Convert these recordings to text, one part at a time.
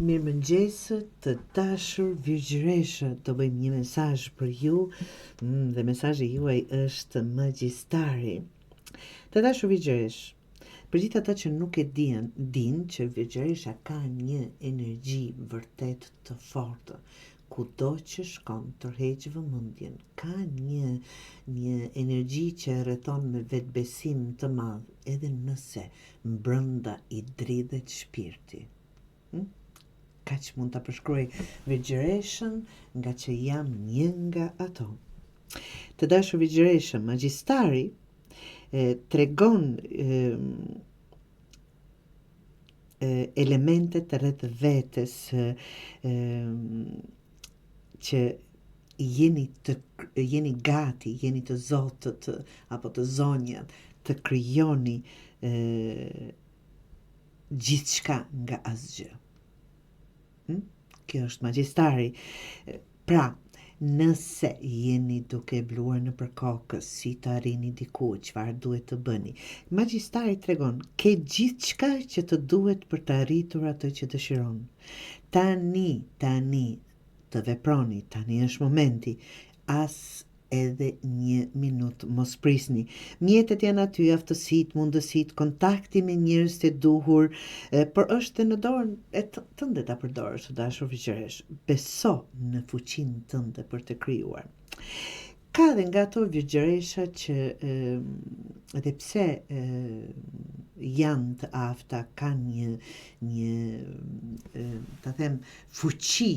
Mirëmëngjesë të dashur virgjëresha, të bëjmë një mesazh për ju dhe mesazhi juaj është magjistari. Të dashur virgjëresh, për gjithë ata që nuk e din që virgjëresha ka një energji vërtet të fortë. Kudo që shkon, tërheq vëmendjen, ka një energji që rrethon me vetbesim të madh, edhe nëse brenda i dridhet shpirti. Kaq mund ta përshkruaj virgjëreshën nga që jam një nga ato. Të dashur virgjëreshë, magjistari tregon elementet rreth vetes që jeni gati, jeni të zotët apo të zonjat, të krijoni gjithçka nga asgjë. Kjo është magjistari. Pra, nëse jeni duke bluar në përkokës, si të arrini diku, çfarë duhet të bëni, magjistari tregon ke gjithçka që të duhet për të arritur atë që dëshiron. Tani të veproni, tani është momenti. As edhe një minut mos prisni. Mjetet janë aty, aftësitë, mundësitë, kontakti me njerëz të duhur, por është në dorën e tënde ta përdorësh, të dashur virgjëresh. Beso në fuqinë tënde për të krijuar. Ka dhe nga ato virgjëresha që edhe pse janë të afta, kanë një ta them fuqi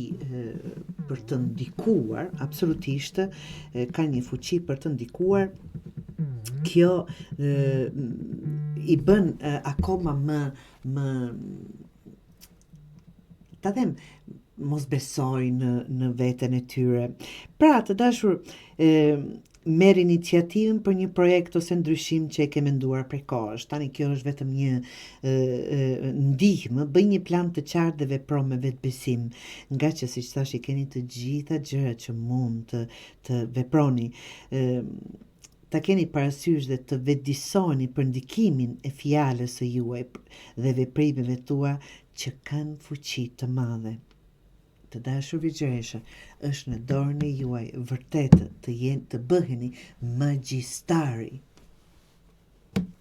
për të ndikuar, absolutisht, kanë një fuqi për të ndikuar. Kjo i bën akoma më ta them mos besojnë në veten e tyre. Pra, të dashur, merr iniciativën për një projekt ose ndryshim që e ke menduar prej kohësh. Tani kjo është vetëm një ndihmë, bëj një plan të qartë dhe vepro me vetbesim, nga që siç thash i keni të gjitha gjërat që mund të veproni. Ta keni parasysh dhe të vetëdijsoni për ndikimin e fjalës së juaj dhe veprimeve tua që kanë fuqi të madhe. Të dashur virgjëresha, është në dorën e juaj vërtet të bëheni magjistari,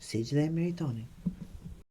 siç dhe e meritoni.